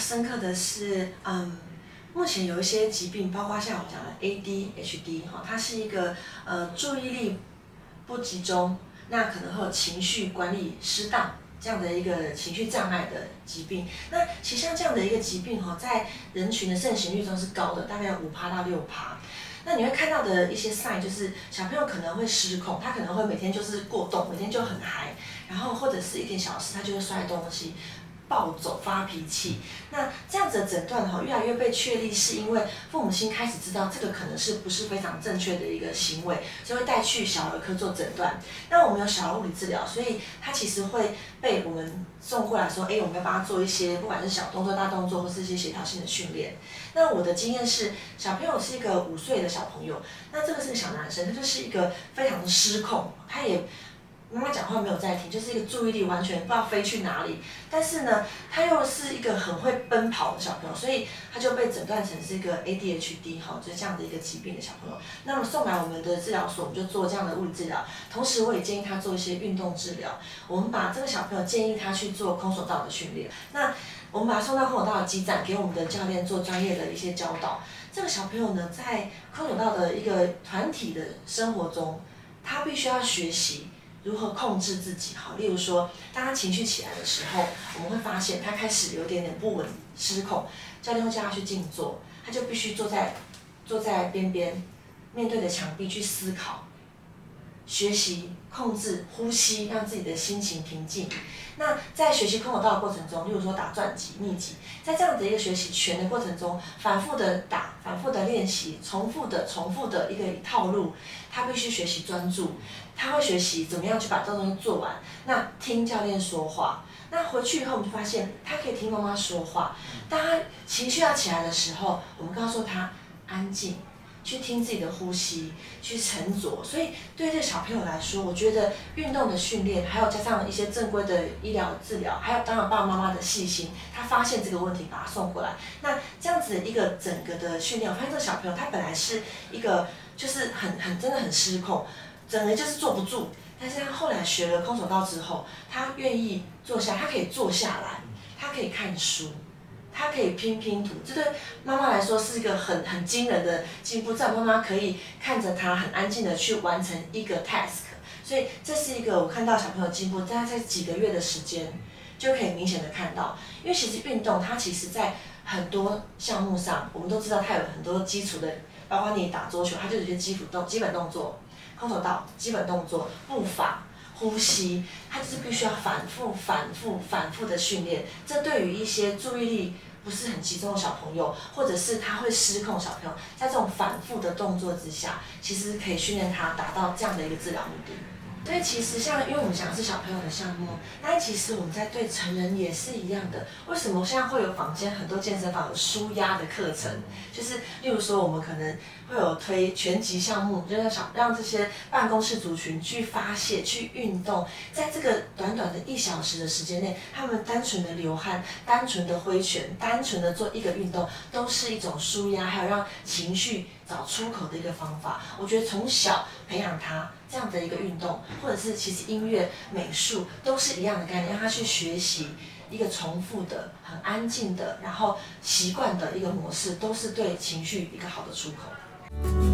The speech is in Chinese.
深刻的是，目前有一些疾病，包括像我们讲的 ADHD 哈，它是一个注意力不集中，那可能会有情绪管理失当这样的一个情绪障碍的疾病。那其实像这样的一个疾病哈，在人群的盛行率中是高的，大概有5%到6%。那你会看到的一些 sign 就是小朋友可能会失控，他可能会每天就是过动，每天就很嗨，然后或者是一点小事他就会摔东西。暴走、发脾气，那这样子的诊断越来越被确立，是因为父母亲开始知道这个可能是不是非常正确的一个行为，所以会带去小儿科做诊断。那我们有小儿物理治疗，所以他其实会被我们送过来说，我们要帮他做一些不管是小动作、大动作，或是一些协调性的训练。那我的经验是，小朋友是一个5岁的小朋友，那这个是个小男生，他就是一个非常的失控，他也。妈妈讲话没有在听，就是一个注意力完全不知道飞去哪里。但是呢，他又是一个很会奔跑的小朋友，所以他就被诊断成是一个 ADHD 就是这样的一个疾病的小朋友。那么送来我们的治疗所，我们就做这样的物理治疗。同时，我也建议他做一些运动治疗。我们把这个小朋友建议他去做空手道的训练。那我们把他送到空手道的基站，给我们的教练做专业的一些教导。这个小朋友呢，在空手道的一个团体的生活中，他必须要学习。如何控制自己？例如说，当他情绪起来的时候，我们会发现他开始有点不稳、失控。教练会叫他去静坐，他就必须坐在边边，面对着墙壁去思考，学习控制呼吸，让自己的心情平静。那在学习空手道的过程中，例如说打转击、逆击，在这样的一个学习拳的过程中，反复的打、反复的练习、重复的一个套路，他必须学习专注。他会学习怎么样去把这东西做完。那听教练说话，那回去以后我们就发现，他可以听妈妈说话。当他情绪要起来的时候，我们告诉他安静，去听自己的呼吸，去沉着。所以对这个小朋友来说，我觉得运动的训练，还有加上一些正规的医疗治疗，还有当然爸爸妈妈的细心，他发现这个问题，把他送过来。那这样子的一个整个的训练，我发现这个小朋友他本来是一个就是真的很失控。整个就是坐不住，但是他后来学了空手道之后，他愿意坐下，他可以坐下来，他可以看书，他可以拼图，这对妈妈来说是一个很惊人的进步。这样妈妈可以看着他很安静的去完成一个 task， 所以这是一个我看到小朋友进步，大概在几个月的时间就可以明显的看到。因为其实运动它其实在很多项目上，我们都知道它有很多基础的，包括你打桌球，它就有些基本动作。空手道基本动作、步伐、呼吸，它就是必须要反复的训练。这对于一些注意力不是很集中的小朋友，或者是他会失控小朋友，在这种反复的动作之下，其实可以训练他达到这样的一个治疗目的。所以其实因为我们讲的是小朋友的项目，但其实我们在对成人也是一样的。为什么现在会有坊间很多健身房有舒压的课程？就是例如说我们可能会有推拳击项目，就是想让这些办公室族群去发泄、去运动，在这个短短的1小时的时间内，他们单纯的流汗、单纯的挥拳、单纯的做一个运动，都是一种舒压，还有让情绪找出口的一个方法。我觉得从小培养他这样的一个运动，或者是其实音乐、美术都是一样的概念，让他去学习一个重复的、很安静的，然后习惯的一个模式，都是对情绪一个好的出口。